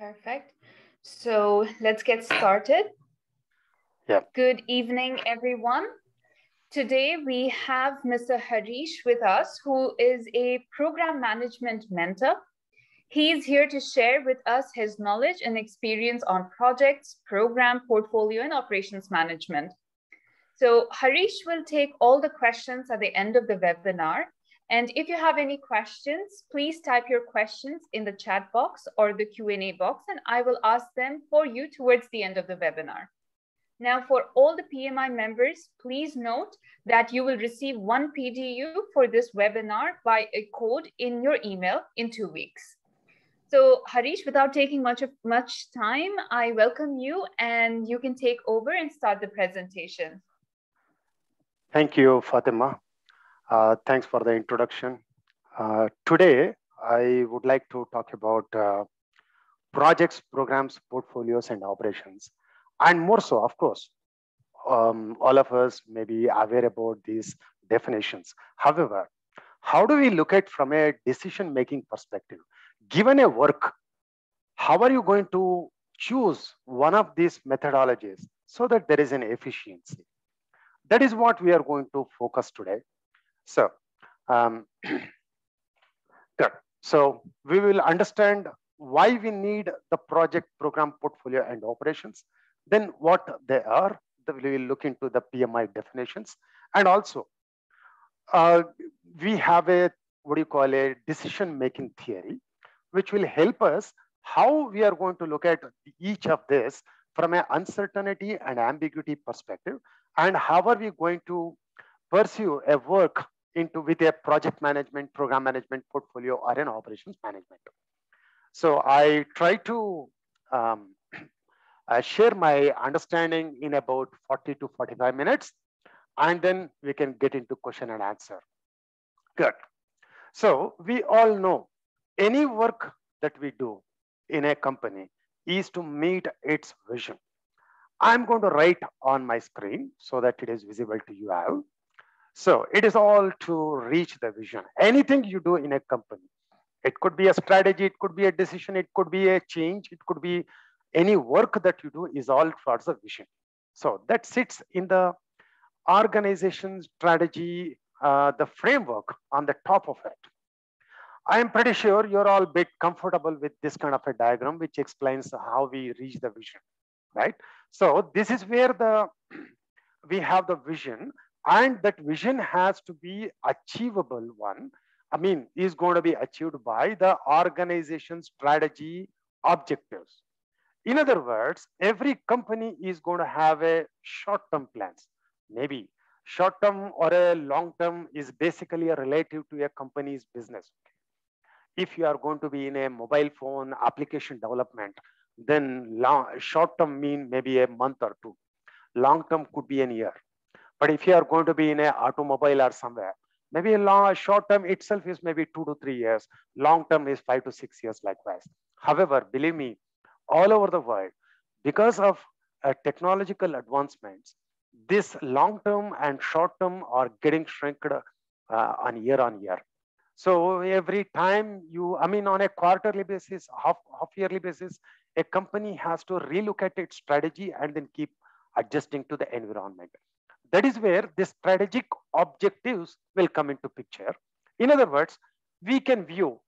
Perfect. So let's get started. Yeah. Good evening, everyone. Today we have Mr. Harish with us, who is a program management mentor. He is here to share with us his knowledge and experience on projects, program, portfolio, and operations management. So Harish will take all the questions at the end of the webinar. And if you have any questions, please type your questions in the chat box or the Q&A box, and I will ask them for you towards the end of the webinar. Now, for all the PMI members, please note that you will receive one PDU for this webinar by a code in your email in 2 weeks. So Harish, without taking much time, I welcome you and you can take over and start the presentation. Thank you, Fatima. Thanks for the introduction. Today, I would like to talk about projects, programs, portfolios, and operations. And more so, of course, all of us may be aware about these definitions. However, how do we look at from a decision-making perspective? Given a work, how are you going to choose one of these methodologies so that there is an efficiency? That is what we are going to focus today. So, good. So we will understand why we need the project, program, portfolio, and operations. Then what they are. We will look into the PMI definitions, and also we have a decision-making theory, which will help us how we are going to look at each of this from an uncertainty and ambiguity perspective, and how are we going to pursue a work with a project management, program management, portfolio, or an operations management. So I try to share my understanding in about 40 to 45 minutes, and then we can get into question and answer. Good. So we all know any work that we do in a company is to meet its vision. I'm going to write on my screen so that it is visible to you all. So it is all to reach the vision. Anything you do in a company, it could be a strategy, it could be a decision, it could be a change, it could be any work that you do is all towards the vision. So that sits in the organization strategy, the framework on the top of it. I am pretty sure you're all a bit comfortable with this kind of a diagram, which explains how we reach the vision, right? So this is where we have the vision, and that vision has to be achievable one. I mean, is going to be achieved by the organization strategy objectives. In other words, every company is going to have a short-term plans. Maybe short-term or a long-term is basically a relative to a company's business. If you are going to be in a mobile phone application development, then short-term mean maybe a month or two. Long-term could be a year. But if you are going to be in an automobile or somewhere, maybe a short-term itself is maybe 2 to 3 years. Long-term is 5 to 6 years likewise. However, believe me, all over the world, because of technological advancements, this long-term and short-term are getting shrinked on year. So every time on a quarterly basis, half yearly basis, a company has to relook at its strategy and then keep adjusting to the environment. That is where the strategic objectives will come into picture. In other words, we can view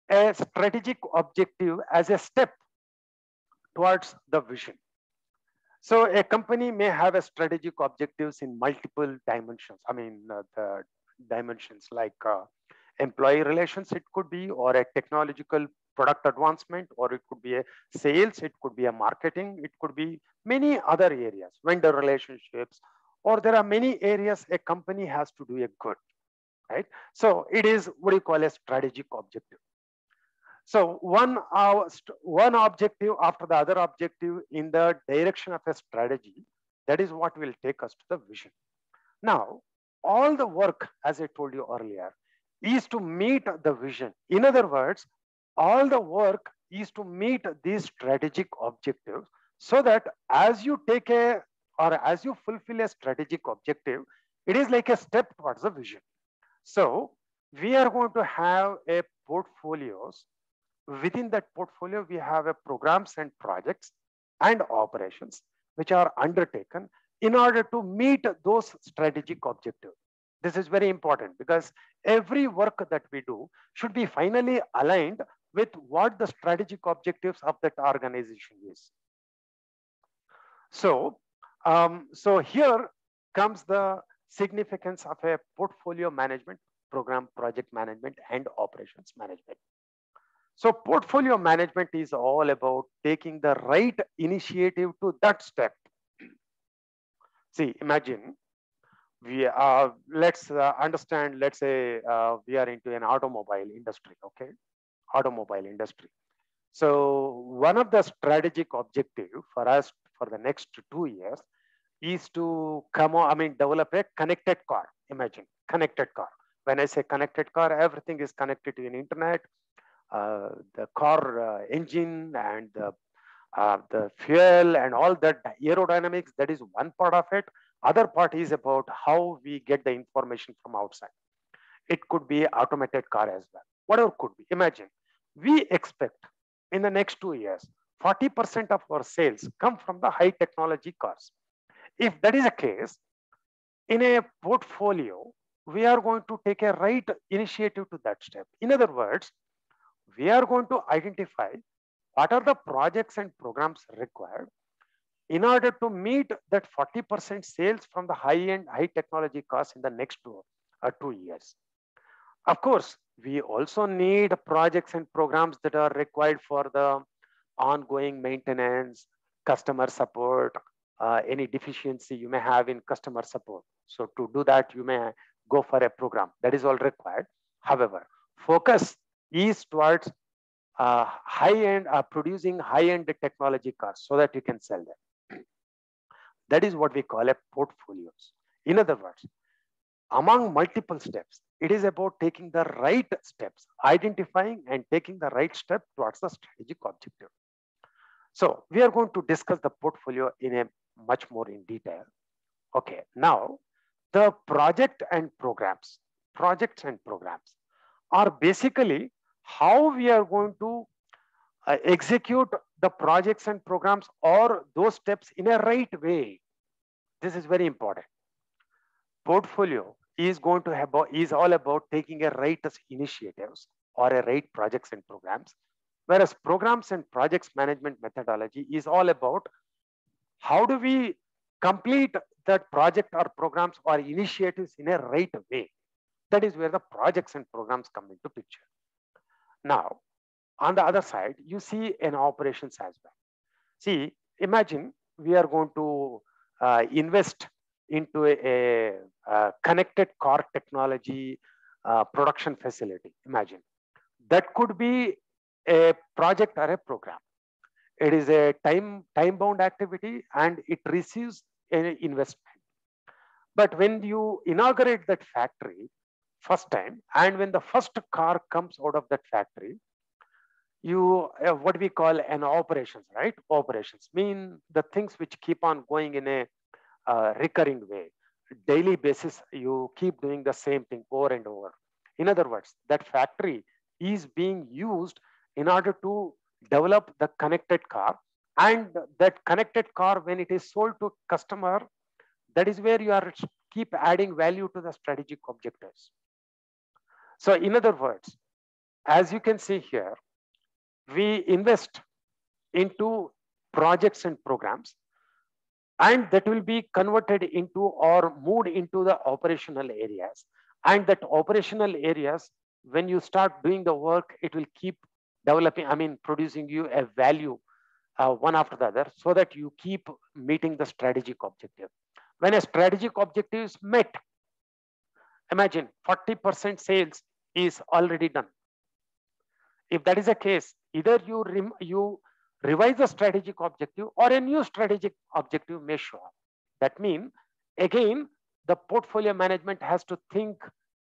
a strategic objective as a step towards the vision. So a company may have a strategic objectives in multiple dimensions. The dimensions like employee relations, it could be, or a technological product advancement, or it could be a sales, it could be a marketing, it could be many other areas, vendor relationships, or there are many areas a company has to do a good, right? So it is a strategic objective. So one objective after the other objective in the direction of a strategy, that is what will take us to the vision. Now, all the work, as I told you earlier, is to meet the vision. In other words, all the work is to meet these strategic objectives, so that as you as you fulfill a strategic objective, it is like a step towards the vision. So we are going to have a portfolios within that portfolio, we have a programs and projects and operations which are undertaken in order to meet those strategic objectives. This is very important because every work that we do should be finally aligned with what the strategic objectives of that organization is. So, so here comes the significance of a portfolio management, program project management, and operations management. So portfolio management is all about taking the right initiative to that step. See, imagine let's understand, let's say we are into an automobile industry, okay? Automobile industry. So one of the strategic objective for us for the next 2 years is to develop a connected car. Imagine connected car. When I say connected car, everything is connected to an internet, the car engine and the fuel and all that aerodynamics, that is one part of it. Other part is about how we get the information from outside. It could be automated car as well. Whatever could be. Imagine we expect in the next 2 years, 40% of our sales come from the high technology cars. If that is the case, in a portfolio, we are going to take a right initiative to that step. In other words, we are going to identify what are the projects and programs required in order to meet that 40% sales from the high-end, high technology cars in the next 2 years. Of course, we also need projects and programs that are required for the ongoing maintenance, customer support, any deficiency you may have in customer support. So to do that, you may go for a program. That is all required. However, focus is towards high-end, producing high-end technology cars so that you can sell them. That is what we call a portfolios. In other words, among multiple steps, it is about taking the right steps, identifying and taking the right step towards the strategic objective. So we are going to discuss the portfolio in a much more in detail. Okay, now the projects and programs are basically how we are going to execute the projects and programs or those steps in a right way. This is very important. Portfolio is going to have is all about taking a right initiatives or a right projects and programs, whereas programs and projects management methodology is all about how do we complete that project or programs or initiatives in a right way. That is where the projects and programs come into picture. Now, on the other side, you see an operations as well. See, imagine we are going to invest into a connected car technology production facility. Imagine that could be a project or a program. It is a time-bound activity and it receives an investment. But when you inaugurate that factory first time, and when the first car comes out of that factory, you what we call an operations, right? Operations mean the things which keep on going in a recurring way. Daily basis, you keep doing the same thing over and over. In other words, that factory is being used in order to develop the connected car, and that connected car, when it is sold to customer, that is where you are keep adding value to the strategic objectives. So in other words, as you can see here, we invest into projects and programs, and that will be converted into or moved into the operational areas. And that operational areas, when you start doing the work, it will keep developing, producing you a value one after the other, so that you keep meeting the strategic objective. When a strategic objective is met, imagine 40% sales is already done. If that is the case, either you revise the strategic objective or a new strategic objective may show up. That means, again, the portfolio management has to think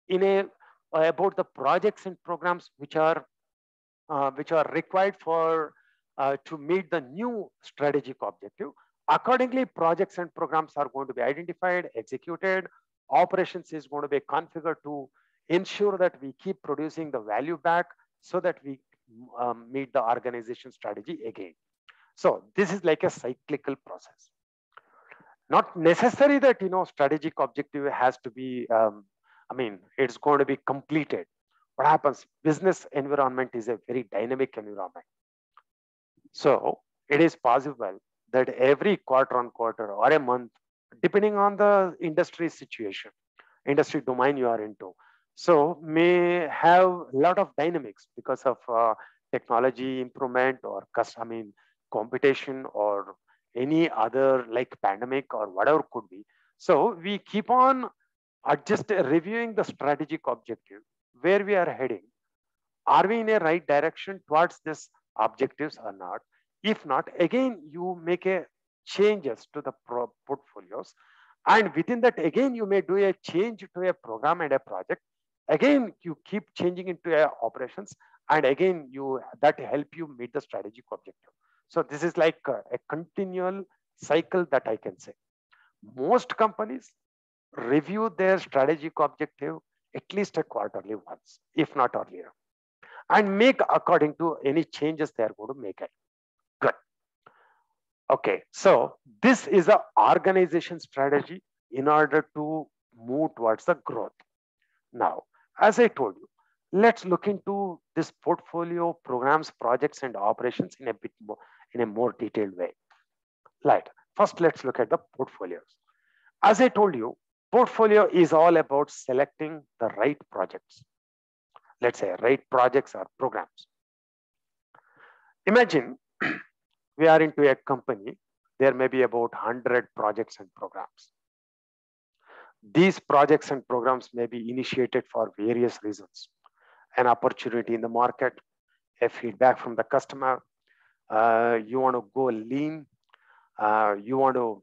in about the projects and programs which are required for to meet the new strategic objective. Accordingly, projects and programs are going to be identified, executed. Operations is going to be configured to ensure that we keep producing the value back, so that we meet the organization strategy again. So this is like a cyclical process. Not necessary that, strategic objective has to be, it's going to be completed. What happens? Business environment is a very dynamic environment. So it is possible that every quarter on quarter or a month, depending on the industry situation, industry domain you are into, so may have a lot of dynamics because of technology improvement or competition or any other like pandemic or whatever could be. So we keep on reviewing the strategic objective, where we are heading. Are we in a right direction towards this objectives or not? If not, again you make a changes to the portfolios, and within that again you may do a change to a program and a project. Again you keep changing into a operations, and again you that help you meet the strategic objective. So this is like a continual cycle that I can say. Most companies review their strategic objective at least a quarterly once, if not earlier, and make according to any changes they are going to make it. Good. Okay, so this is an organization strategy in order to move towards the growth. Now, as I told you, let's look into this portfolio, programs, projects, and operations in a bit more, in a more detailed way. Right. First, let's look at the portfolios. As I told you, portfolio is all about selecting the right projects. Let's say right projects or programs. Imagine we are into a company, there may be about 100 projects and programs. These projects and programs may be initiated for various reasons. An opportunity in the market, a feedback from the customer, you want to go lean, you want to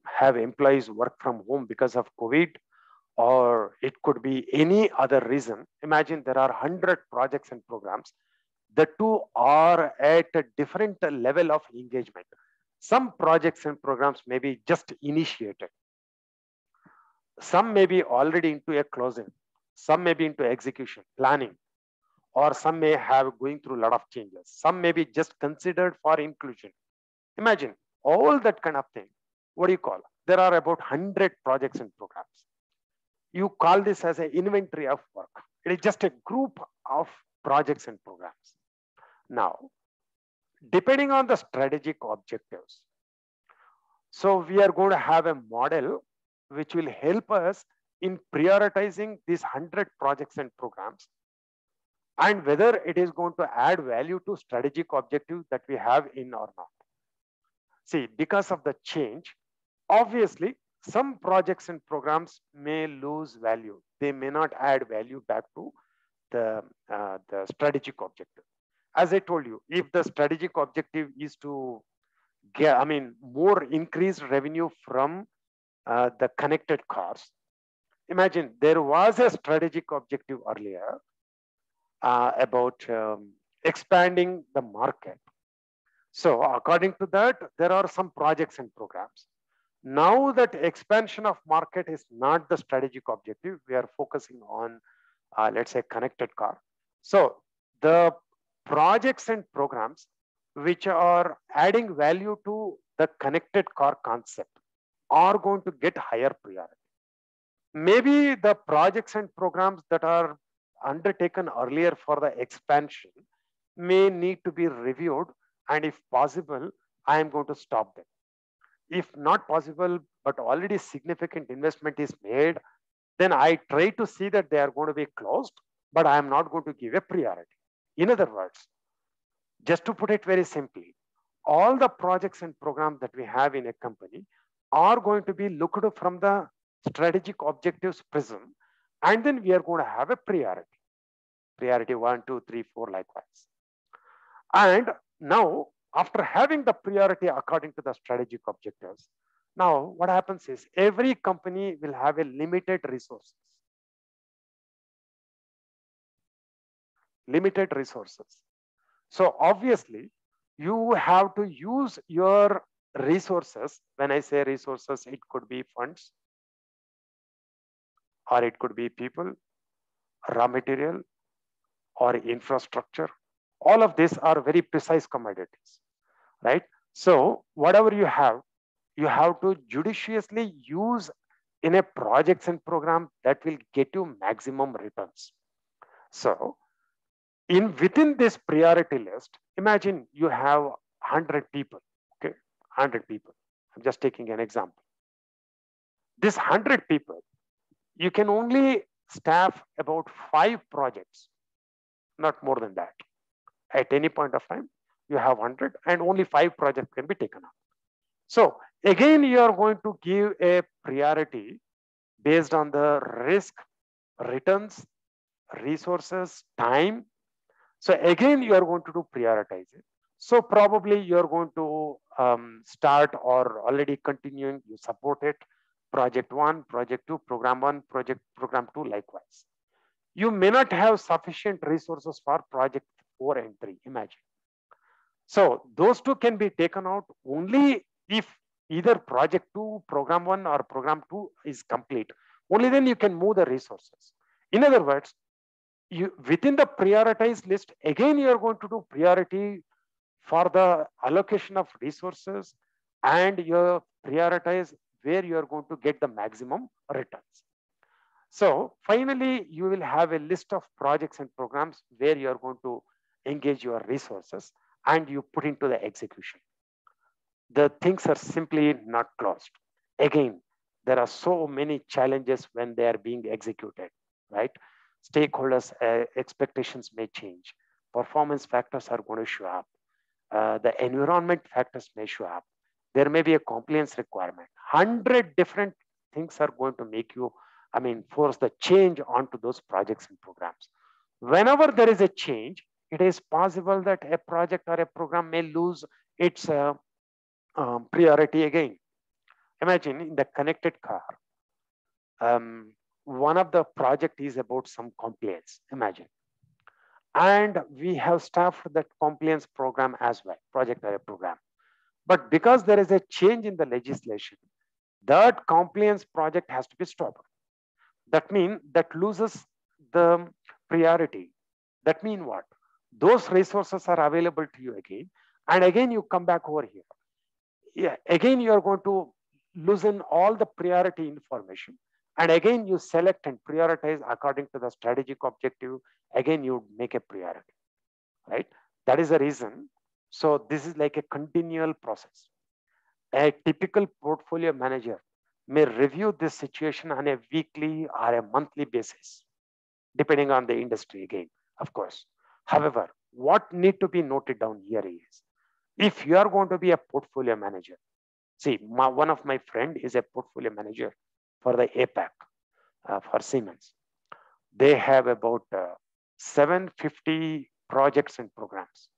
have employees work from home because of COVID, or it could be any other reason. Imagine there are 100 projects and programs. The two are at a different level of engagement. Some projects and programs may be just initiated. Some may be already into a closing. Some may be into execution, planning, or some may have going through a lot of changes. Some may be just considered for inclusion. Imagine all that kind of thing. What do you call? There are about 100 projects and programs. You call this as an inventory of work. It is just a group of projects and programs. Now, depending on the strategic objectives, so we are going to have a model which will help us in prioritizing these 100 projects and programs, and whether it is going to add value to strategic objectives that we have in or not. See, because of the change, obviously, some projects and programs may lose value. They may not add value back to the strategic objective. As I told you, if the strategic objective is to get, more increased revenue from the connected cars. Imagine there was a strategic objective earlier about expanding the market. So according to that, there are some projects and programs. Now that expansion of market is not the strategic objective, we are focusing on, let's say, connected car. So the projects and programs which are adding value to the connected car concept are going to get higher priority. Maybe the projects and programs that are undertaken earlier for the expansion may need to be reviewed, and if possible, I am going to stop them. If not possible, but already significant investment is made, then I try to see that they are going to be closed, but I am not going to give a priority. In other words, just to put it very simply, all the projects and programs that we have in a company are going to be looked from the strategic objectives prism, and then we are going to have a priority. Priority 1, 2, 3, 4, likewise. And now, after having the priority according to the strategic objectives, now what happens is every company will have a limited resources. Limited resources. So obviously, you have to use your resources. When I say resources, it could be funds, or it could be people, raw material, or infrastructure, All of these are very precise commodities, right? So whatever you have to judiciously use in a projects and program that will get you maximum returns. So within this priority list, imagine you have 100 people, okay? 100 people. I'm just taking an example. This 100 people, you can only staff about 5 projects, not more than that. At any point of time, you have 100 and only 5 projects can be taken up. So again, you are going to give a priority based on the risk, returns, resources, time. So again, you are going to do prioritize it. So probably you are going to start or already continuing, you support it, project 1, project 2, program 1, program 2, likewise. You may not have sufficient resources for project 4 and 3, imagine. So those two can be taken out only if either project 2, program 1 or program 2 is complete. Only then you can move the resources. In other words, you within the prioritized list, again, you are going to do priority for the allocation of resources and you prioritize where you are going to get the maximum returns. So finally, you will have a list of projects and programs where you are going to engage your resources and you put into the execution. The things are simply not closed. Again, there are so many challenges when they are being executed, right? Stakeholders' expectations may change. Performance factors are going to show up. The environment factors may show up. There may be a compliance requirement. 100 different things are going to make you, force the change onto those projects and programs. Whenever there is a change, it is possible that a project or a program may lose its priority again. Imagine in the connected car, one of the project is about some compliance, imagine. And we have staffed that compliance program as well, project or a program. But because there is a change in the legislation, that compliance project has to be stopped. That means that loses the priority. That means what? Those resources are available to you again. And again, you come back over here. Yeah, again, you are going to loosen all the priority information. And again, you select and prioritize according to the strategic objective. Again, you make a priority, right? That is the reason. So this is like a continual process. A typical portfolio manager may review this situation on a weekly or a monthly basis, depending on the industry again, of course. However, what need to be noted down here is, if you are going to be a portfolio manager, see, one of my friend is a portfolio manager for the APAC, for Siemens. They have about 750 projects and programs,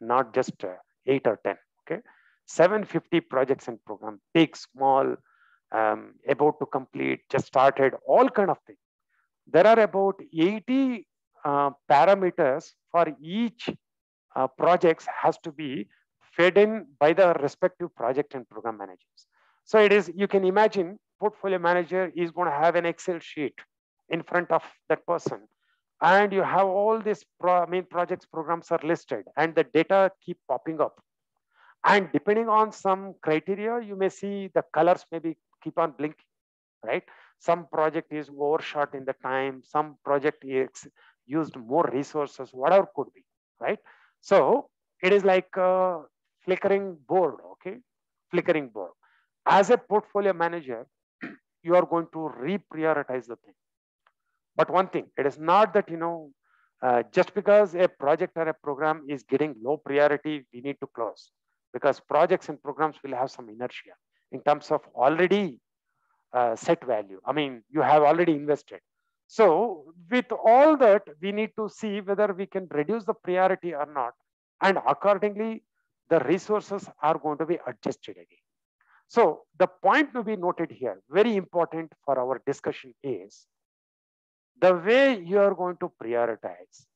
not just 8 or 10, okay? 750 projects and programs, big, small, about to complete, just started, all kind of things. There are about 80 parameters for each projects has to be fed in by the respective project and program managers. So it is, you can imagine, portfolio manager is going to have an Excel sheet in front of that person. And you have all these projects, programs are listed and the data keep popping up. And depending on some criteria, you may see the colors maybe keep on blinking, right? Some project is overshot in the time, some project is used more resources, whatever could be, right? So it is like a flickering board, okay? Flickering board. As a portfolio manager, you are going to reprioritize the thing. But one thing, it is not that, just because a project or a program is getting low priority, we need to close, because projects and programs will have some inertia in terms of already set value. You have already invested. So with all that, we need to see whether we can reduce the priority or not. And accordingly, the resources are going to be adjusted again. So the point to be noted here, very important for our discussion, is the way you are going to prioritize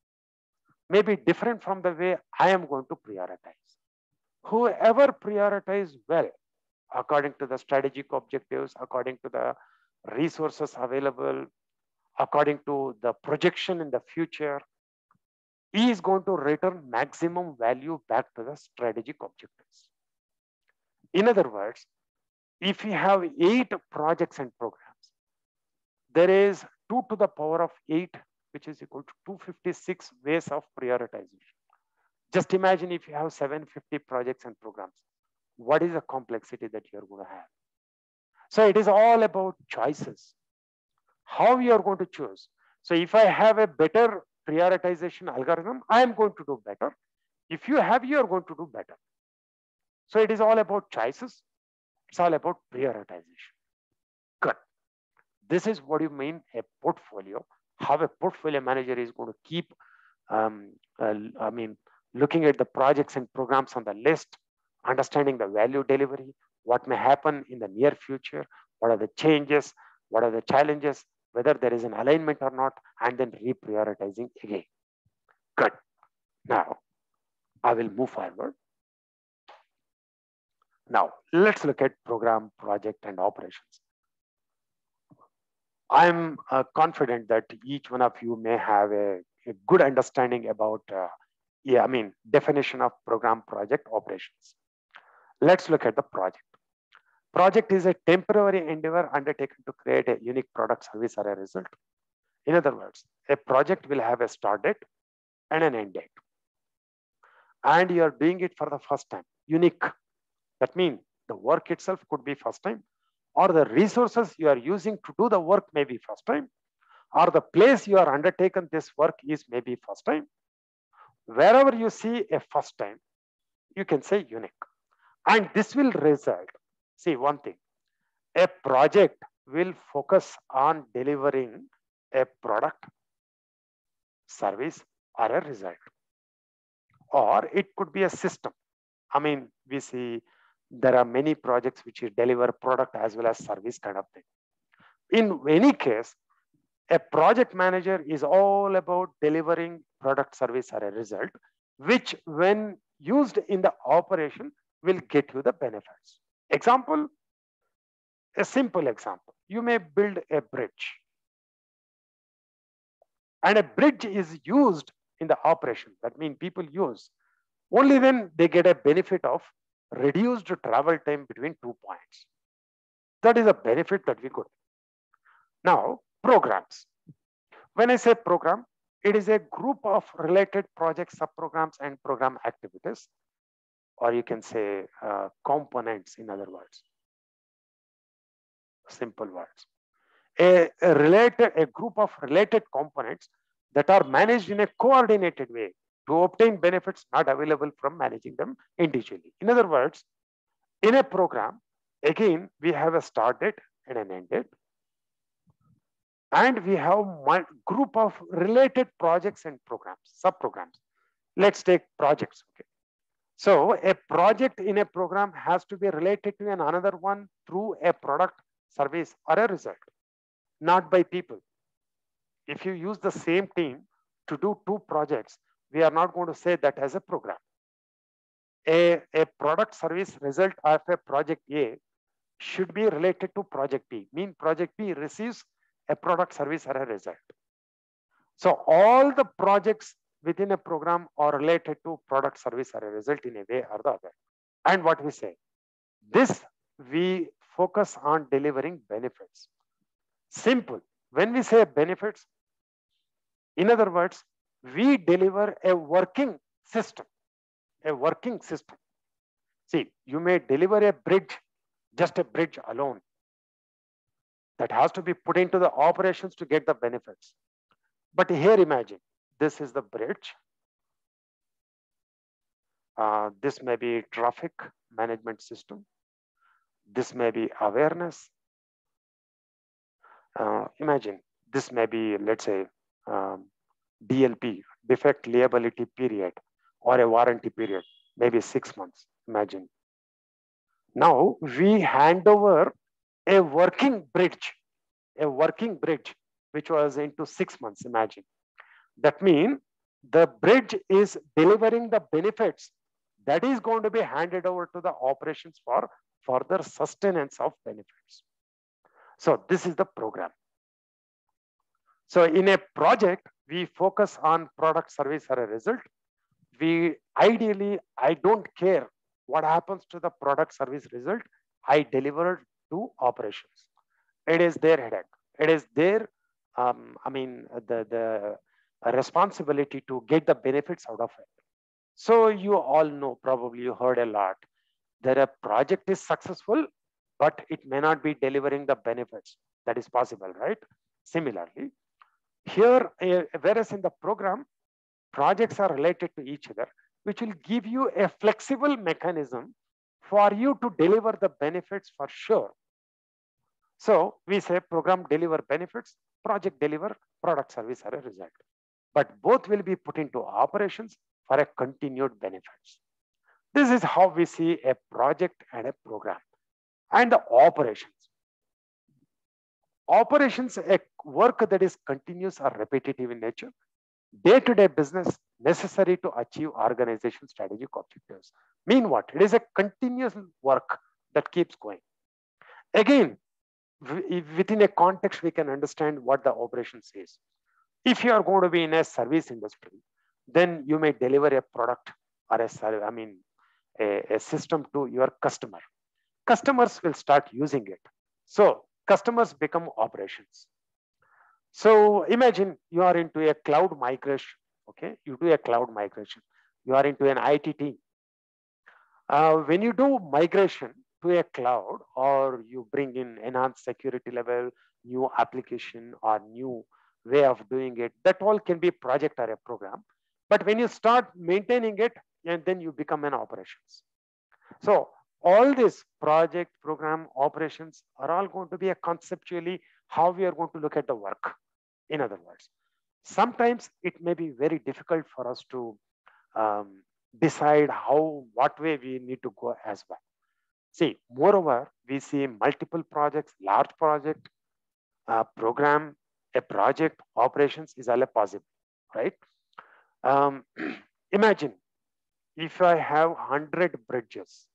may be different from the way I am going to prioritize. Whoever prioritize well, according to the strategic objectives, according to the resources available, according to the projection in the future, is going to return maximum value back to the strategic objectives. In other words, if you have 8 projects and programs, there is 2 to the power of 8, which is equal to 256 ways of prioritization. Just imagine if you have 750 projects and programs, what is the complexity that you're going to have? So it is all about choices, how you are going to choose. So if I have a better prioritization algorithm, I am going to do better. If you have, you are going to do better. So it is all about choices. It's all about prioritization. Good. This is what you mean a portfolio, how a portfolio manager is going to keep, looking at the projects and programs on the list, understanding the value delivery, what may happen in the near future, what are the changes, what are the challenges, whether there is an alignment or not, and then reprioritizing again. Good. Now, I will move forward. Now, let's look at program, project, and operations. I'm confident that each one of you may have a good understanding about, definition of program, project, operations. Let's look at the project. Project is a temporary endeavor undertaken to create a unique product, service, or a result. In other words, a project will have a start date and an end date. And you are doing it for the first time, unique. That means the work itself could be first time, or the resources you are using to do the work may be first time, or the place you are undertaken this work is maybe first time. Wherever you see a first time, you can say unique. And this will result, see one thing, a project will focus on delivering a product, service, or a result. Or it could be a system. I mean, we see there are many projects which deliver product as well as service kind of thing. In any case, a project manager is all about delivering product, service, or a result, which when used in the operation will get you the benefits. Example, a simple example. You may build a bridge. And a bridge is used in the operation. That means people use. Only then they get a benefit of reduced travel time between 2 points. That is a benefit that we got. Now, programs. When I say program, it is a group of related projects, subprograms, and program activities, or you can say components, in other words, simple words. A group of related components that are managed in a coordinated way to obtain benefits not available from managing them individually. In other words, in a program, again, we have a start date and an end date. And we have a group of related projects and programs, subprograms. Let's take projects. Okay. So a project in a program has to be related to another one through a product, service, or a result, not by people. If you use the same team to do 2 projects, we are not going to say that as a program. A product, service, result of a project A should be related to project B. Mean project B receives a product, service, or a result. So all the projects within a program are related to product, service, or a result in a way or the other. And what we say, this we focus on delivering benefits. Simple. When we say benefits, in other words, we deliver a working system. A working system. See, you may deliver a bridge, just a bridge alone. That has to be put into the operations to get the benefits. But here imagine, this is the bridge. This may be traffic management system. This may be awareness. Imagine, this may be, let's say, DLP, defect liability period, or a warranty period, maybe 6 months, imagine. Now we hand over a working bridge, which was into 6 months, imagine. That means the bridge is delivering the benefits that is going to be handed over to the operations for further sustenance of benefits. So this is the program. So in a project, we focus on product, service, or a result. I don't care what happens to the product, service, result. I deliver to operations. It is their headache. It is their, the responsibility to get the benefits out of it. So you all know, probably you heard a lot, that a project is successful, but it may not be delivering the benefits. That is possible, right? Similarly, here, whereas in the program, projects are related to each other, which will give you a flexible mechanism for you to deliver the benefits for sure. So we say program deliver benefits, project deliver product, service, or a result. But both will be put into operations for a continued benefits. This is how we see a project and a program. And the operations. Operations, a work that is continuous or repetitive in nature, day-to-day business necessary to achieve organization strategic objectives. Mean what? It is a continuous work that keeps going. Again, within a context, we can understand what the operation says. If you are going to be in a service industry, then you may deliver a product or a system to your customer. Customers will start using it. So customers become operations. So imagine you are into a cloud migration. Okay, you do a cloud migration. You are into an IT team. When you do migration to a cloud, or you bring in enhanced security level, new application, or new way of doing it, that all can be project or a program. But when you start maintaining it, and then you become an operations. So all these project, program, operations are all going to be a conceptually how we are going to look at the work. In other words, sometimes it may be very difficult for us to decide what way we need to go as well. See, moreover, we see multiple projects, large project, program, a project, operations is all possible, right? Imagine if I have 100 bridges,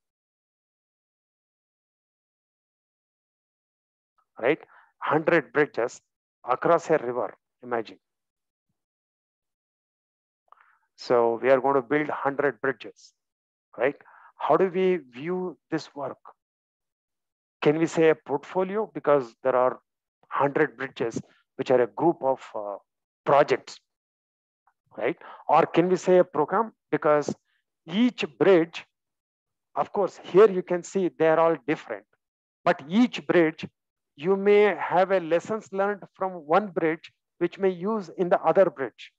right? 100 bridges across a river, imagine. So we are going to build 100 bridges, right? How do we view this work? Can we say a portfolio? Because there are 100 bridges, which are a group of projects, right? Or can we say a program? Because each bridge, of course, here you can see they're all different, but each bridge, you may have a lessons learned from one bridge, which may use in the other bridge.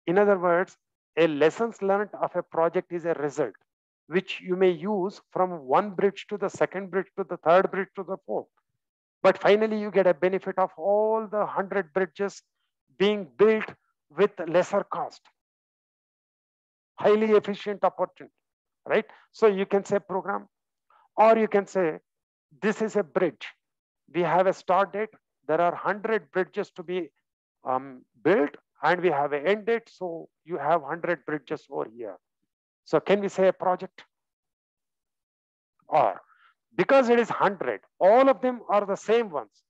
In other words, a lessons learned of a project is a result, which you may use from one bridge to the second bridge to the third bridge to the fourth. But finally, you get a benefit of all the 100 bridges being built with lesser cost. Highly efficient opportunity, right? So you can say program, or you can say this is a bridge. We have a start date. There are 100 bridges to be built, and we have an end date. So you have 100 bridges over here. So can we say a project? Or because it is 100, all of them are the same ones,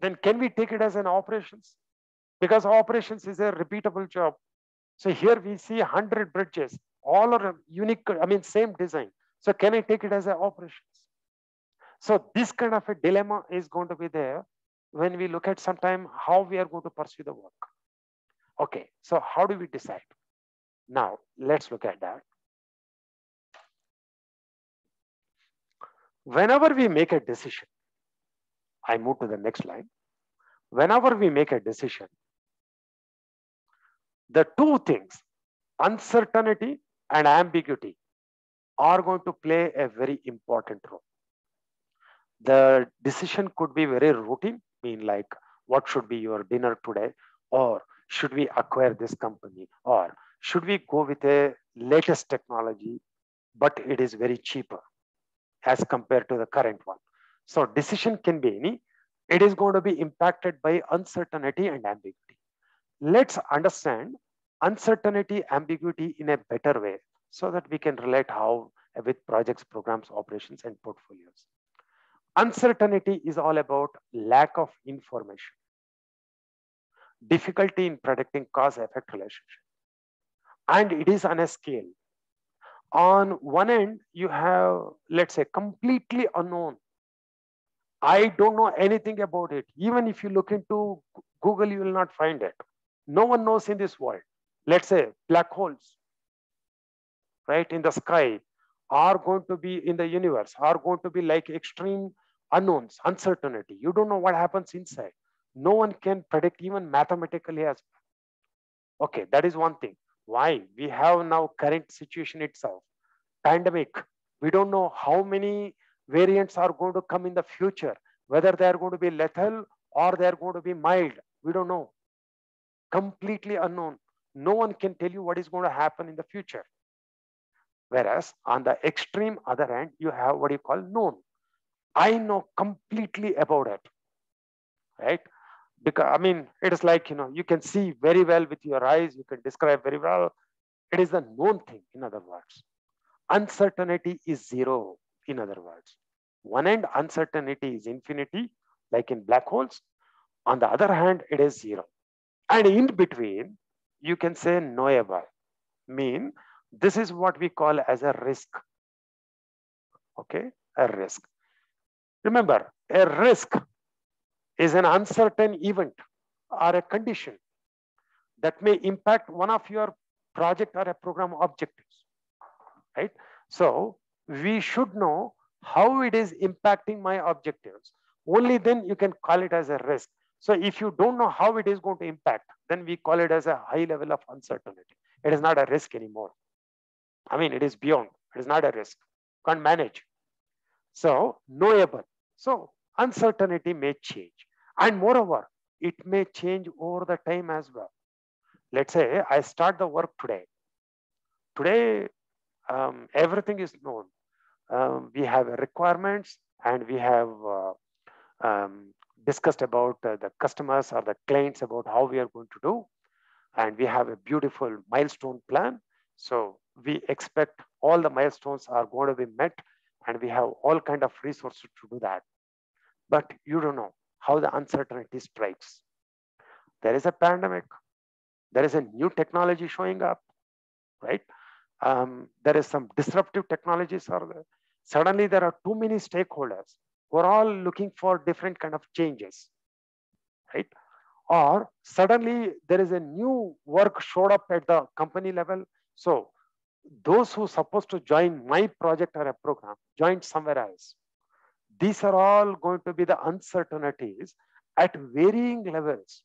then can we take it as an operations? Because operations is a repeatable job. So here we see 100 bridges, all are unique, same design. So can I take it as an operations? So this kind of a dilemma is going to be there when we look at sometime how we are going to pursue the work. Okay, so how do we decide? Now, let's look at that. Whenever we make a decision, I move to the next line. Whenever we make a decision, the two things, uncertainty and ambiguity, are going to play a very important role. The decision could be very routine, mean like what should be your dinner today, or should we acquire this company, or should we go with a latest technology, but it is very cheaper as compared to the current one. So decision can be any. It is going to be impacted by uncertainty and ambiguity. Let's understand uncertainty, ambiguity in a better way so that we can relate how with projects, programs, operations, and portfolios. Uncertainty is all about lack of information. difficulty in predicting cause-effect relationship. And it is on a scale. On one end, you have, let's say, completely unknown. I don't know anything about it. Even if you look into Google, you will not find it. No one knows in this world. Let's say black holes, right, in the sky are going to be in the universe, are going to be like extreme unknowns, uncertainty. You don't know what happens inside. No one can predict even mathematically as well. Okay, that is one thing. Why? We have now current situation itself, pandemic. We don't know how many variants are going to come in the future, whether they are going to be lethal or they are going to be mild. We don't know. Completely unknown. No one can tell you what is going to happen in the future. Whereas on the extreme other end, you have what you call known. I know completely about it, right? Because I mean, it is like, you can see very well with your eyes, you can describe very well. It is a known thing, in other words. Uncertainty is zero, in other words. One end, uncertainty is infinity, like in black holes. On the other hand, it is zero. And in between, you can say knowable, mean this is what we call as a risk. Okay, a risk. Remember, a risk is an uncertain event or a condition that may impact one of your project or a program objectives, right? So we should know how it is impacting my objectives. Only then you can call it as a risk. So if you don't know how it is going to impact, then we call it as a high level of uncertainty. It is not a risk anymore. I mean, it is beyond. It is not a risk. Can't manage. So knowable. So uncertainty may change. And moreover, it may change over the time as well. Let's say I start the work today. Today, everything is known. We have requirements and we have discussed about the customers or the clients about how we are going to do. And we have a beautiful milestone plan. So we expect all the milestones are going to be met and we have all kind of resources to do that. But you don't know how the uncertainty strikes. There is a pandemic. There is a new technology showing up, right? There is some disruptive technologies are there. Suddenly there are too many stakeholders who are all looking for different kind of changes, right? Or suddenly there is a new work showed up at the company level. So those who are supposed to join my project or a program joined somewhere else. These are all going to be the uncertainties at varying levels.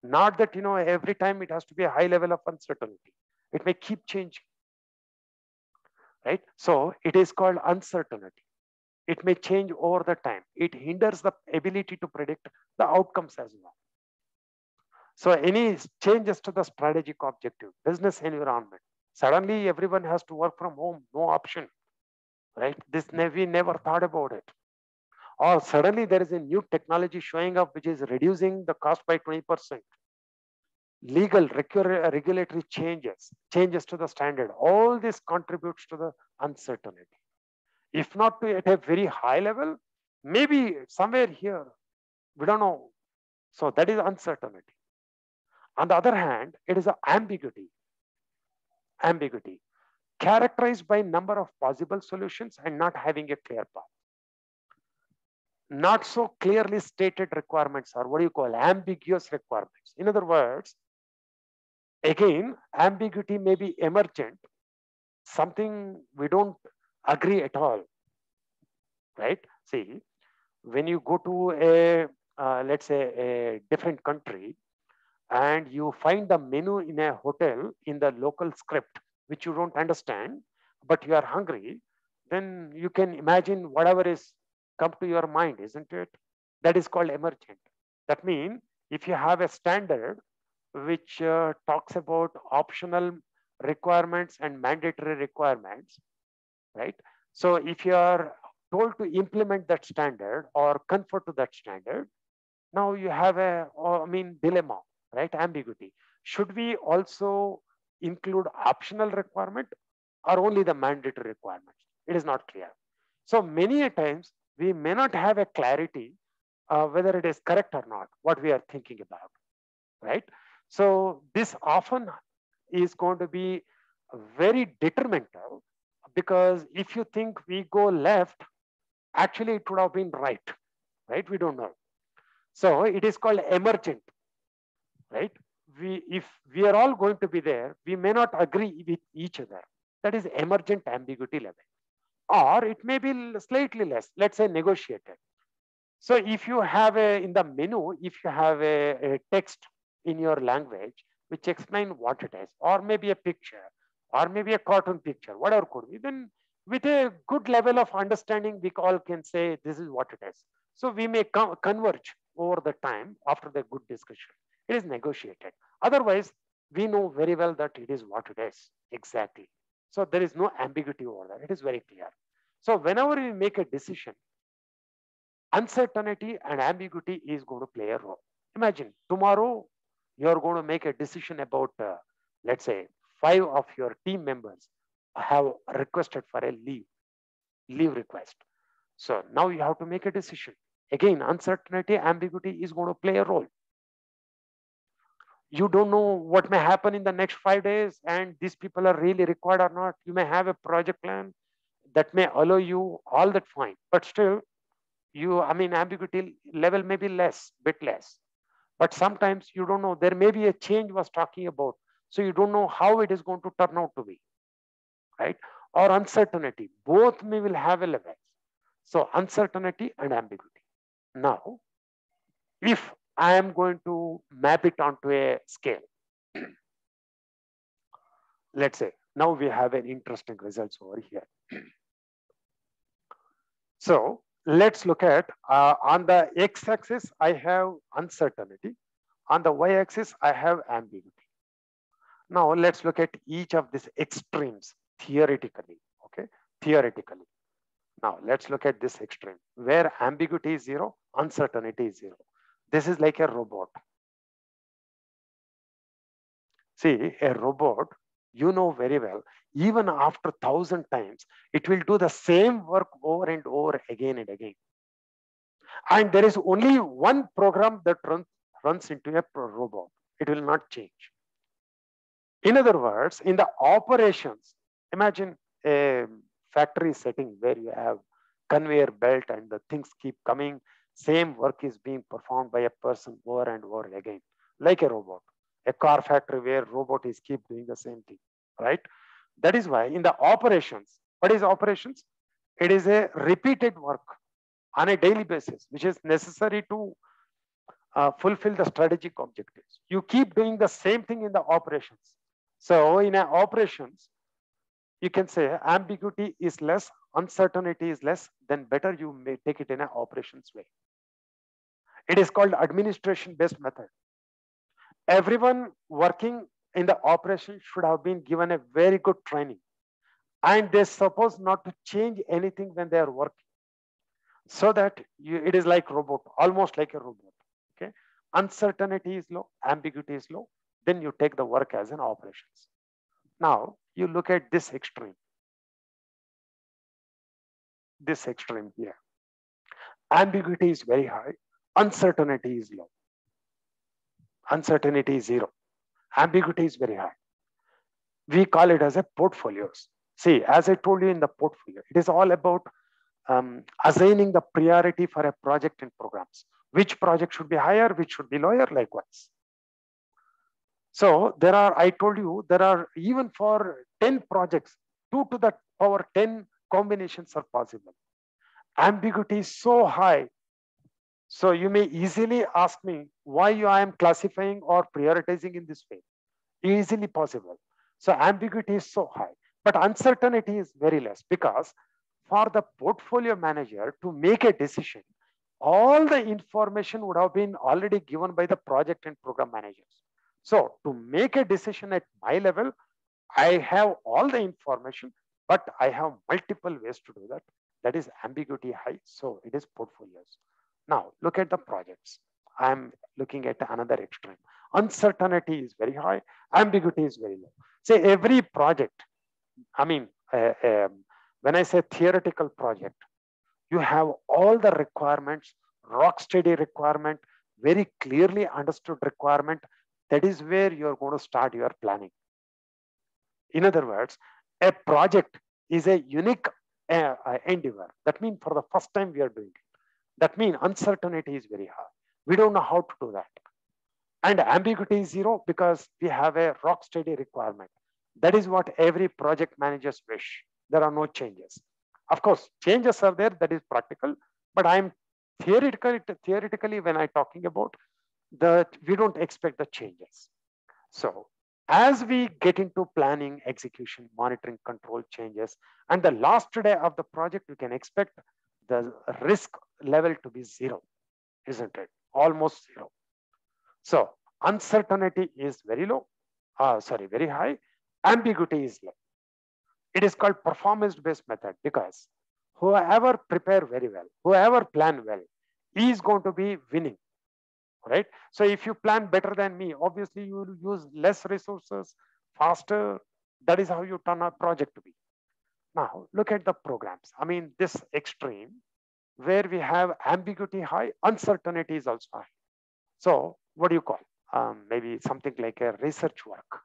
Not that, every time it has to be a high level of uncertainty. It may keep changing, right? So it is called uncertainty. It may change over the time. It hinders the ability to predict the outcomes as well. So any changes to the strategic objective, business environment, suddenly everyone has to work from home, no option, right? We never thought about it. Or suddenly there is a new technology showing up which is reducing the cost by 20%. Legal, regulatory changes to the standard. All this contributes to the uncertainty. If not at a very high level, maybe somewhere here, we don't know. So that is uncertainty. On the other hand, it is an ambiguity. Ambiguity, characterized by number of possible solutions and not having a clear path. Not so clearly stated requirements, or what do you call ambiguous requirements. In other words, again, ambiguity may be emergent, something we don't agree at all, right? See, when you go to a, let's say, a different country, and you find the menu in a hotel in the local script, which you don't understand, but you are hungry, then you can imagine whatever is come to your mind, isn't it? That is called emergent. That means if you have a standard which talks about optional requirements and mandatory requirements, right? So if you are told to implement that standard or conform to that standard, now you have a, dilemma, right? Ambiguity. Should we also include optional requirement or only the mandatory requirements? It is not clear. So many a times we may not have a clarity whether it is correct or not, what we are thinking about. right? So this often is going to be very detrimental, because if you think we go left, actually it would have been right? We don't know. So it is called emergent, right? If we are all going to be there, we may not agree with each other. That is emergent ambiguity level. Or it may be slightly less, let's say negotiated. So if you have in the menu, if you have a text in your language which explain what it is, or maybe a picture, or maybe a cartoon picture, whatever could be, then with a good level of understanding, we all can say this is what it is. So we may converge over the time after the good discussion. It is negotiated. Otherwise, we know very well that it is what it is exactly. So there is no ambiguity over there. It is very clear. So whenever we make a decision, uncertainty and ambiguity is going to play a role. Imagine tomorrow you're going to make a decision about, let's say, 5 of your team members have requested for a leave request. So now you have to make a decision. Again, uncertainty, ambiguity is going to play a role. You don't know what may happen in the next 5 days, and these people are really required or not. You may have a project plan that may allow you all that, fine, but still ambiguity level may be bit less. But sometimes you don't know, there may be a change was talking about, so you don't know how it is going to turn out to be, right? Or uncertainty, both may will have a level. So uncertainty and ambiguity. Now, if I am going to map it onto a scale, let's say now we have an interesting results over here. So let's look at, on the x-axis, I have uncertainty. On the y-axis, I have ambiguity. Now let's look at each of these extremes theoretically, okay? Theoretically. Now let's look at this extreme where ambiguity is 0, uncertainty is 0. This is like a robot. See, a robot, you know very well, even after 1,000 times, it will do the same work over and over again and again. And there is only one program that runs into a robot. It will not change. In other words, in the operations, imagine a factory setting where you have conveyor belt and the things keep coming. Same work is being performed by a person over and over again, like a robot. A car factory where robot is keep doing the same thing, right? That is why in the operations, what is operations? It is a repeated work on a daily basis, which is necessary to fulfill the strategic objectives. You keep doing the same thing in the operations. So in operations, you can say ambiguity is less, uncertainty is less, then better you may take it in an operations way. It is called administration-based method. Everyone working in the operation should have been given a very good training, and they're supposed not to change anything when they are working, so that it is like robot, almost like a robot. Okay, uncertainty is low, ambiguity is low, then you take the work as an operations. Now you look at this extreme here. Ambiguity is very high, uncertainty is low. Uncertainty is 0, ambiguity is very high. We call it as a portfolios. See, as I told you in the portfolio, it is all about assigning the priority for a project and programs. Which project should be higher, which should be lower, likewise. So there are, I told you, there are even for 10 projects, 2 to the power 10 combinations are possible. Ambiguity is so high. So you may easily ask me why I am classifying or prioritizing in this way. Easily possible. So ambiguity is so high, but uncertainty is very less, because for the portfolio manager to make a decision, all the information would have been already given by the project and program managers. So to make a decision at my level, I have all the information, but I have multiple ways to do that. That is ambiguity high. So it is portfolios. Now look at the projects. I'm looking at another extreme. Uncertainty is very high, ambiguity is very low. Say every project, when I say theoretical project, you have all the requirements, rock steady requirement, very clearly understood requirement, that is where you're going to start your planning. In other words, a project is a unique endeavor. That means for the first time we are doing it. That means uncertainty is very high. We don't know how to do that. And ambiguity is zero because we have a rock steady requirement. That is what every project managers wish. There are no changes. Of course, changes are there, that is practical, but I'm theoretically when I'm talking about that, we don't expect the changes. So as we get into planning, execution, monitoring, control changes, and the last day of the project, we can expect the risk level to be zero, isn't it? Almost zero. So uncertainty is very low, very high. Ambiguity is low. It is called performance-based method because whoever prepare very well, whoever plan well, is going to be winning, right? So if you plan better than me, obviously you will use less resources, faster. That is how you turn a project to be. Now look at the programs. I mean, this extreme where we have ambiguity high, uncertainty is also high. So what do you call? Maybe something like a research work.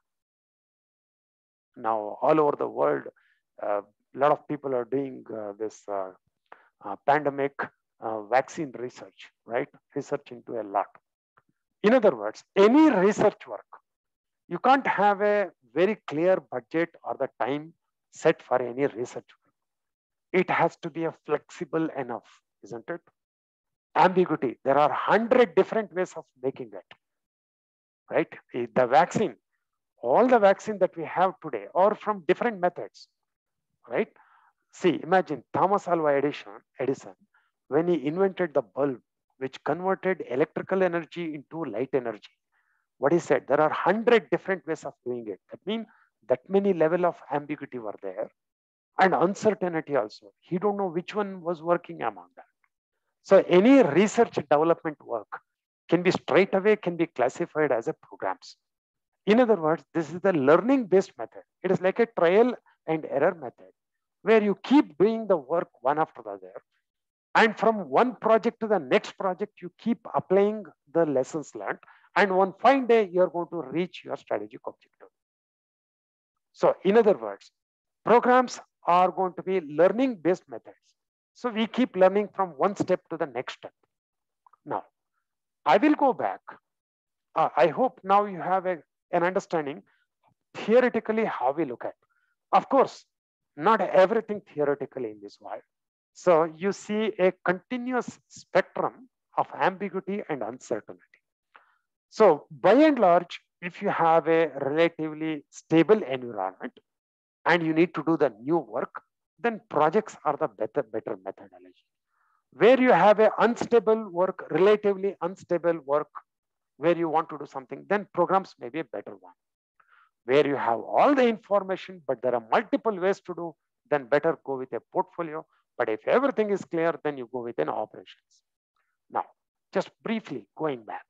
Now all over the world, a lot of people are doing this pandemic vaccine research, right? Research into a lot. In other words, any research work, you can't have a very clear budget or the time set for any research work. It has to be a flexible enough, isn't it? Ambiguity, there are 100 different ways of making it, right? The vaccine, all the vaccine that we have today are from different methods, right? See, imagine Thomas Alva Edison, when he invented the bulb, which converted electrical energy into light energy. What he said, there are 100 different ways of doing it. That means that many level of ambiguity were there and uncertainty also. He don't know which one was working among that. So any research development work can be straight away can be classified as a programs. In other words, this is the learning based method. It is like a trial and error method where you keep doing the work one after the other. And from one project to the next project, you keep applying the lessons learned. And one fine day, you're going to reach your strategic objective. So in other words, programs are going to be learning based methods. So we keep learning from one step to the next step. Now, I will go back. I hope now you have an understanding theoretically how we look at. Of course, not everything theoretically in this world. So you see a continuous spectrum of ambiguity and uncertainty. So by and large, if you have a relatively stable environment and you need to do the new work, then projects are the better methodology. Where you have a unstable work, relatively unstable work, where you want to do something, then programs may be a better one. Where you have all the information, but there are multiple ways to do, then better go with a portfolio. But if everything is clear, then you go with an operations. Now, just briefly going back.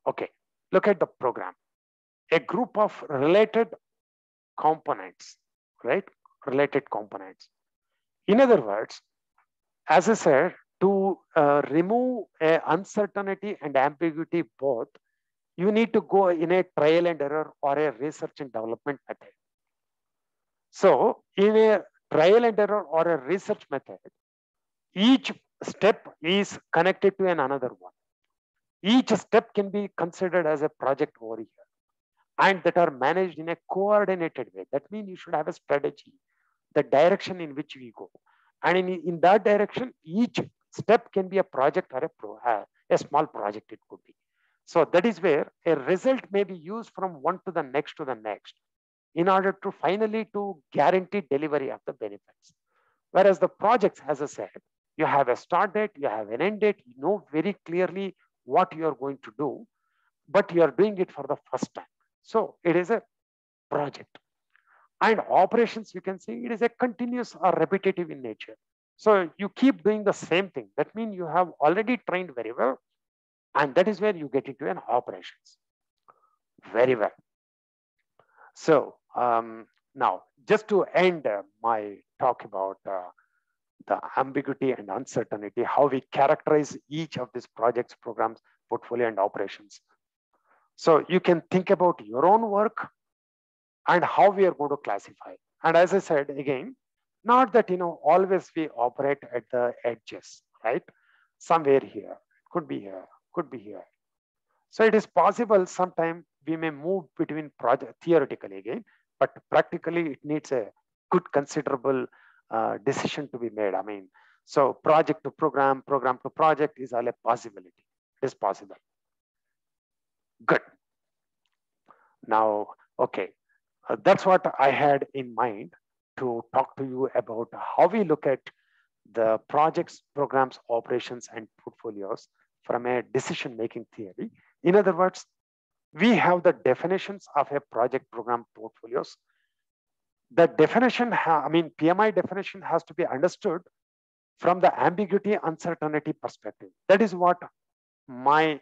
Okay, look at the program. A group of related components, right? Related components. In other words, as I said, to remove uncertainty and ambiguity both, you need to go in a trial and error or a research and development method. So in a trial and error or a research method, each step is connected to another one. Each step can be considered as a project over here and that are managed in a coordinated way. That means you should have a strategy, the direction in which we go. And in that direction, each step can be a project or a small project it could be. So that is where a result may be used from one to the next in order to finally to guarantee delivery of the benefits. Whereas the projects, as I said, you have a start date, you have an end date, you know very clearly what you are going to do, but you are doing it for the first time. So it is a project. And operations, you can see it is a continuous or repetitive in nature. So you keep doing the same thing. That means you have already trained very well. And that is where you get into an operations. Very well. So now, just to end my talk about the ambiguity and uncertainty, how we characterize each of these projects, programs, portfolio, and operations. So you can think about your own work and how we are going to classify. And as I said, again, not that, always we operate at the edges, right? Somewhere here, could be here, could be here. So it is possible sometime we may move between project theoretically again, but practically it needs a good considerable decision to be made. I mean, so project to program, program to project is all a possibility. It is possible. Good. Now, okay, that's what I had in mind to talk to you about how we look at the projects, programs, operations, and portfolios from a decision-making theory. In other words, we have the definitions of a project, program, portfolios. The definition, PMI definition has to be understood from the ambiguity, uncertainty perspective. That is what my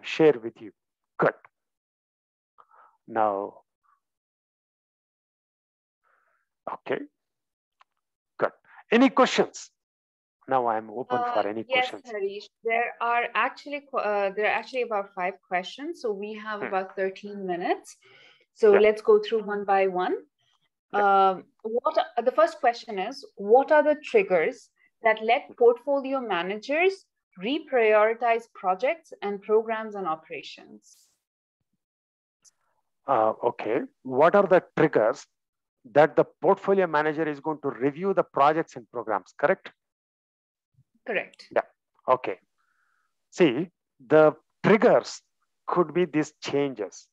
share with you. Good. Now, okay, good. Any questions? Now I'm open for any questions. Yes, Harish. There are actually about 5 questions. So we have about 13 minutes. So let's go through one by one. The first question is, what are the triggers that let portfolio managers reprioritize projects and programs and operations? Okay, what are the triggers that the portfolio manager is going to review the projects and programs, correct? Correct. Yeah, okay. See, the triggers could be these changes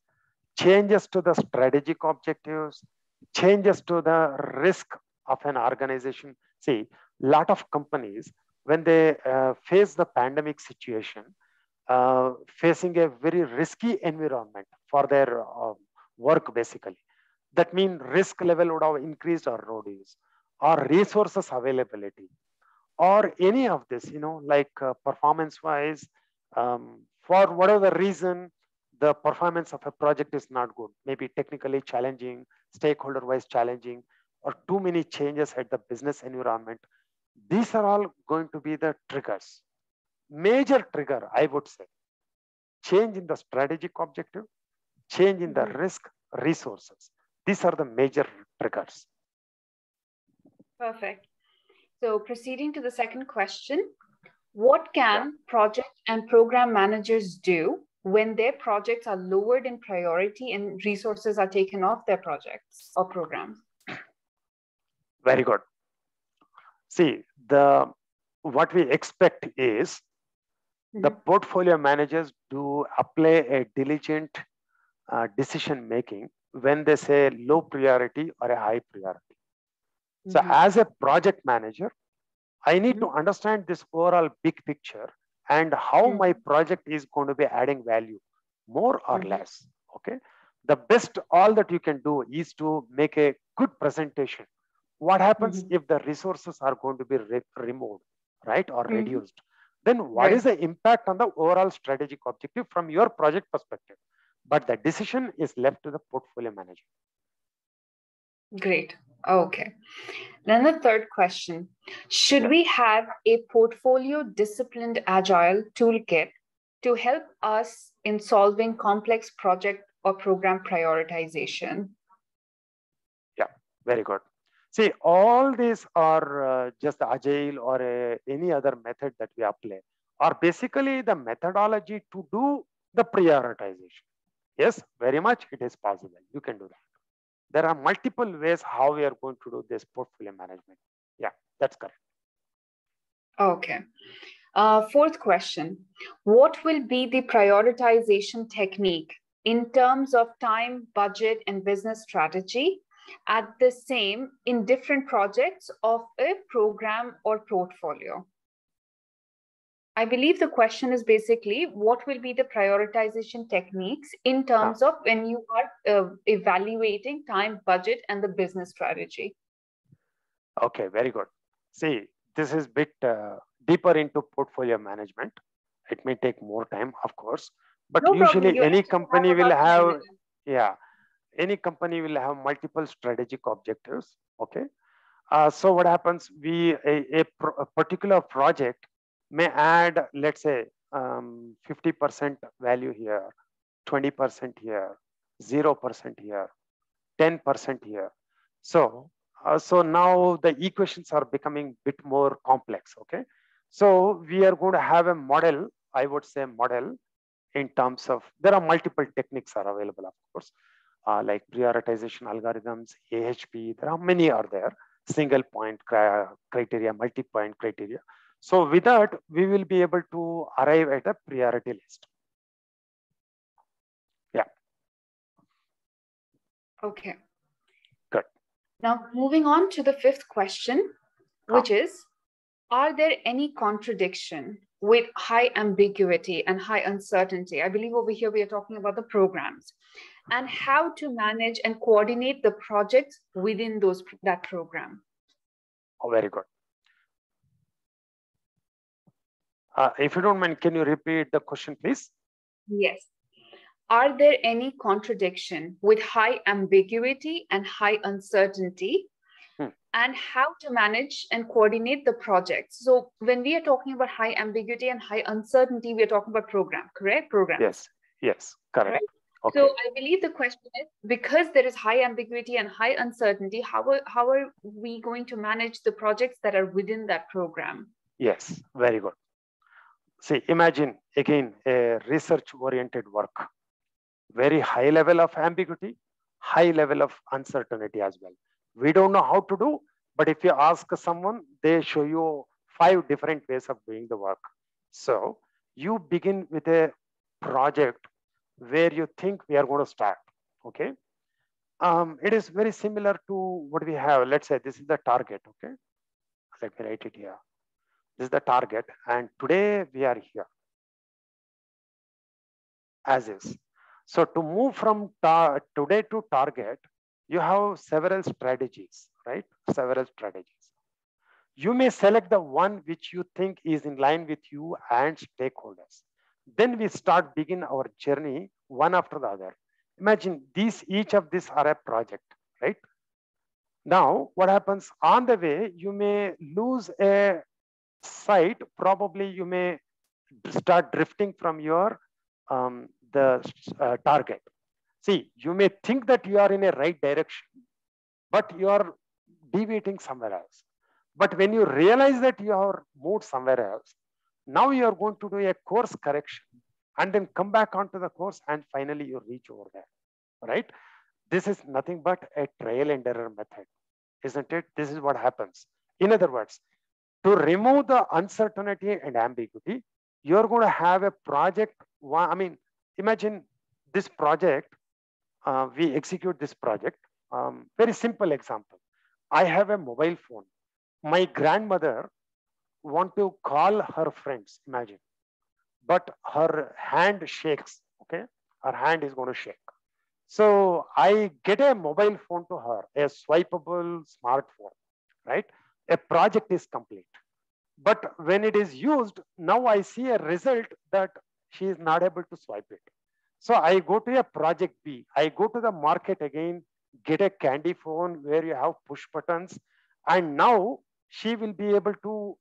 to the strategic objectives, changes to the risk of an organization. See, a lot of companies, when they face the pandemic situation, facing a very risky environment for their work, basically. That means risk level would have increased or reduced, or resources availability, or any of this, like performance-wise, for whatever reason, the performance of a project is not good, maybe technically challenging, stakeholder-wise challenging, or too many changes at the business environment. These are all going to be the triggers. Major trigger, I would say, change in the strategic objective, change in the risk, resources. These are the major triggers. Perfect. So proceeding to the second question, what can project and program managers do when their projects are lowered in priority and resources are taken off their projects or programs? Very good. See, what we expect is the portfolio managers do apply a diligent decision making when they say low priority or a high priority. So as a project manager, I need to understand this overall big picture and how my project is going to be adding value, more or less. Okay. The best all that you can do is to make a good presentation. What happens if the resources are going to be removed, right, or reduced? Then what is the impact on the overall strategic objective from your project perspective? But the decision is left to the portfolio manager. Great. Okay. Then the third question, should we have a portfolio disciplined agile toolkit to help us in solving complex project or program prioritization? Yeah, very good. See, all these are just agile or any other method that we apply, or basically the methodology to do the prioritization. Yes, very much it is possible. You can do that. There are multiple ways how we are going to do this portfolio management. Yeah, that's correct. Okay. Fourth question, what will be the prioritization technique in terms of time, budget, and business strategy at the same in different projects of a program or portfolio? I believe the question is basically, what will be the prioritization techniques in terms of when you are evaluating time, budget, and the business strategy? Okay, very good. See, this is a bit deeper into portfolio management. It may take more time, of course, but no usually any company will have, any company will have multiple strategic objectives. Okay. So what happens, a particular project may add, let's say, 50% value here, 20% here, 0% here, 10% here. So now the equations are becoming bit more complex. Okay, so we are going to have a model. I would say model in terms of, there are multiple techniques are available, of course, like prioritization algorithms, AHP. There are many are there. Single point criteria, multi-point criteria. So with that, we will be able to arrive at a priority list. Yeah. Okay. Good. Now, moving on to the fifth question, which is, are there any contradiction with high ambiguity and high uncertainty? I believe over here we are talking about the programs and how to manage and coordinate the projects within that program. Oh, very good. If you don't mind, can you repeat the question, please? Yes. Are there any contradiction with high ambiguity and high uncertainty? And how to manage and coordinate the projects? So when we are talking about high ambiguity and high uncertainty, we are talking about program, correct? Programs. Yes, correct. Okay. So I believe the question is, because there is high ambiguity and high uncertainty, how are we going to manage the projects that are within that program? Yes, very good. See, imagine again a research-oriented work. Very high level of ambiguity, high level of uncertainty as well. We don't know how to do, but if you ask someone, they show you 5 different ways of doing the work. So you begin with a project where you think we are going to start. Okay. It is very similar to what we have. Let's say this is the target. Okay. Let me write it here. This is the target. And today we are here as is. So to move from today to target, you have several strategies, right? Several strategies. You may select the one which you think is in line with you and stakeholders. Then we begin our journey one after the other. Imagine each of these are a project, right? Now, what happens on the way, you may lose a sight. Probably you may start drifting from your target. See, you may think that you are in a right direction, but you are deviating somewhere else. But when you realize that you are moved somewhere else, now you are going to do a course correction and then come back onto the course and finally you reach over there, right? This is nothing but a trial and error method, isn't it? This is what happens. In other words, to remove the uncertainty and ambiguity, you're going to have a project. I mean, imagine this project, we execute this project. Very simple example. I have a mobile phone. My grandmother want to call her friends, imagine, but her hand shakes, okay? Her hand is going to shake. So I get a mobile phone to her, a swipeable smartphone, right? A project is complete. But when it is used, now I see a result that she is not able to swipe it. So I go to a project B. I go to the market again, get a candy phone where you have push buttons. And now she will be able to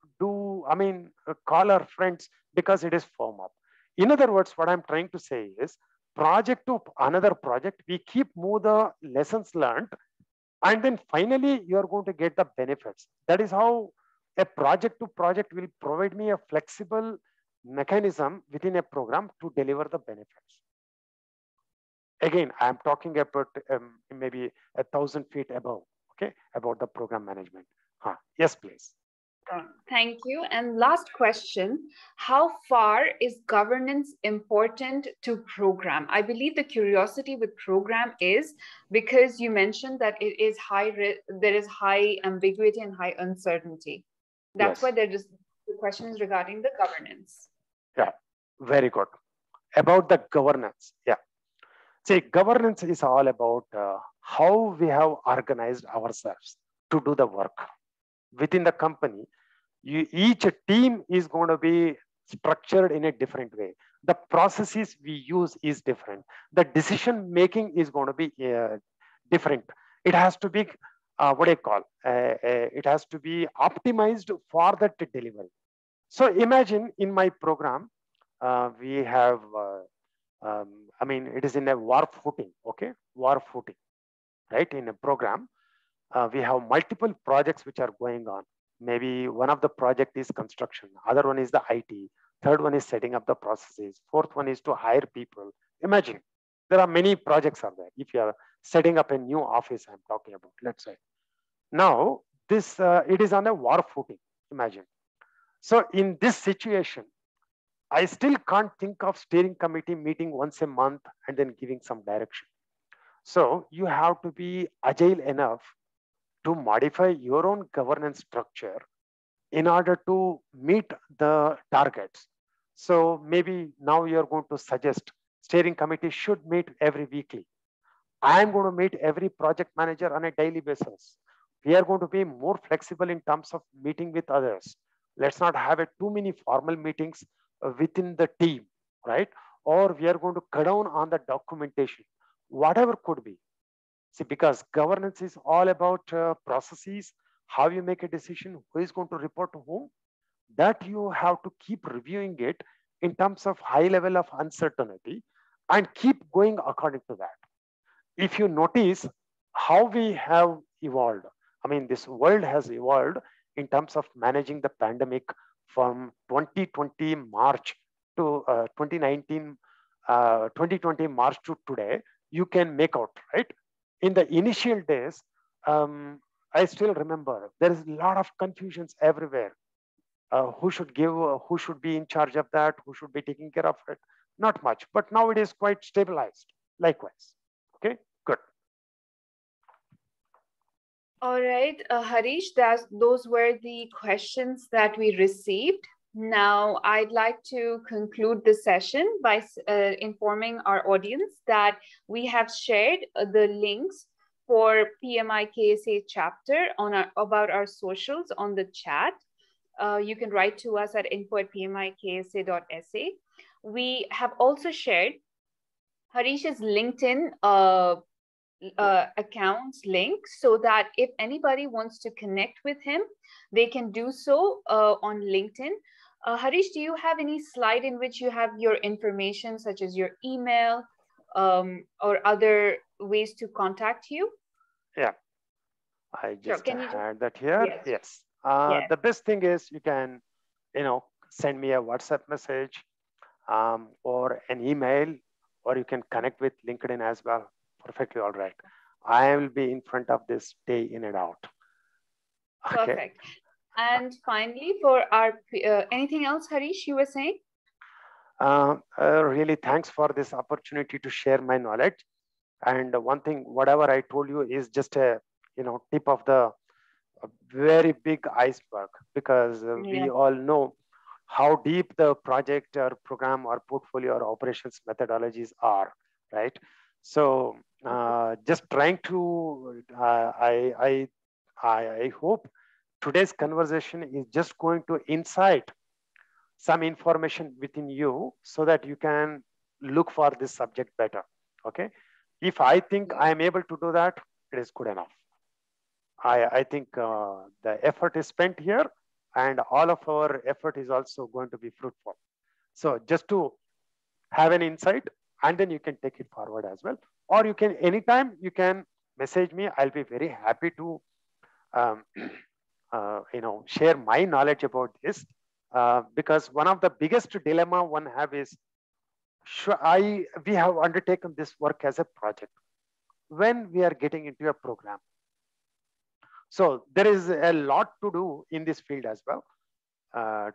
call her friends because it is firm up. In other words, what I'm trying to say is project to another project, we keep move the lessons learned. And then finally, you're going to get the benefits. That is how a project to project will provide me a flexible mechanism within a program to deliver the benefits. Again, I'm talking about maybe 1,000 feet above, okay, about the program management. Yes, please. Thank you. And last question, how far is governance important to program? I believe the curiosity with program is because you mentioned that it is there is high ambiguity and high uncertainty. That's why the question is regarding the governance. Yeah, very good. About the governance, yeah. See, governance is all about how we have organized ourselves to do the work. Within the company, each team is going to be structured in a different way. The processes we use is different. The decision making is going to be different. It has to be what do you call, it has to be optimized for that delivery. So imagine in my program, we have, I mean, it is in a war footing, okay? War footing, right? In a program, we have multiple projects which are going on. Maybe one of the project is construction, other one is the IT, third one is setting up the processes, fourth one is to hire people. Imagine, there are many projects are there. If you are setting up a new office, I'm talking about, let's say. Now, this, it is on a war footing, imagine. So in this situation, I still can't think of steering committee meeting once a month and then giving some direction. So you have to be agile enough to modify your own governance structure in order to meet the targets. So maybe now you're going to suggest steering committee should meet every weekly. I'm going to meet every project manager on a daily basis. We are going to be more flexible in terms of meeting with others. Let's not have a too many formal meetings within the team, right? Or we are going to cut down on the documentation, whatever could be. See, because governance is all about processes, how you make a decision, who is going to report to whom, that you have to keep reviewing it in terms of high level of uncertainty and keep going according to that. If you notice how we have evolved, I mean, this world has evolved in terms of managing the pandemic from 2020 March to 2019, 2020 March to today, you can make out, right? In the initial days, I still remember there is a lot of confusions everywhere. Who should give, who should be in charge of that, who should be taking care of it? Not much, but now it is quite stabilized. Likewise, okay, good. All right, Harish, those were the questions that we received. Now, I'd like to conclude the session by informing our audience that we have shared the links for PMI KSA chapter on about our socials on the chat. You can write to us at info@pmiksa.sa. We have also shared Harish's LinkedIn accounts link so that if anybody wants to connect with him, they can do so on LinkedIn. Harish, do you have any slide in which you have your information, such as your email or other ways to contact you? Yeah, I just Can you had that here. Yes. Yes. Yes. The best thing is you can, send me a WhatsApp message or an email, or you can connect with LinkedIn as well. Perfectly all right. I will be in front of this day in and out. Okay. Perfect. And finally, for our anything else, Harish, you were saying? Really, thanks for this opportunity to share my knowledge. And one thing, whatever I told you is just a tip of the very big iceberg, because we all know how deep the project or program or portfolio or operations methodologies are, right? So just trying to, I hope today's conversation is just going to incite some information within you so that you can look for this subject better. Okay. If I think I am able to do that, it is good enough. I think the effort is spent here, and all of our effort is also going to be fruitful. So just to have an insight, and then you can take it forward as well. Or you can, anytime you can message me. I'll be very happy to share my knowledge about this, because one of the biggest dilemma one have is, we have undertaken this work as a project when we are getting into a program. So there is a lot to do in this field as well.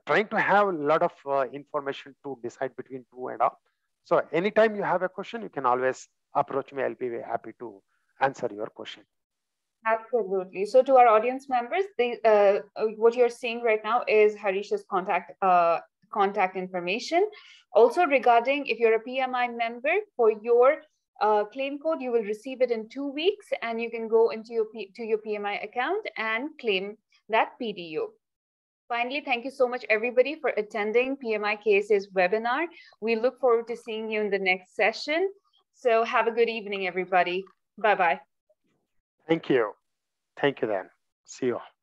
Trying to have a lot of information to decide between two and all. So anytime you have a question, you can always approach me. I'll be very happy to answer your question. Absolutely. So to our audience members, what you're seeing right now is Harish's contact information. Also regarding if you're a PMI member, for your claim code, you will receive it in 2 weeks, and you can go into your PMI account and claim that PDU. Finally, thank you so much, everybody, for attending PMI KSA's webinar. We look forward to seeing you in the next session. So have a good evening, everybody. Bye-bye. Thank you. Thank you then. See you all.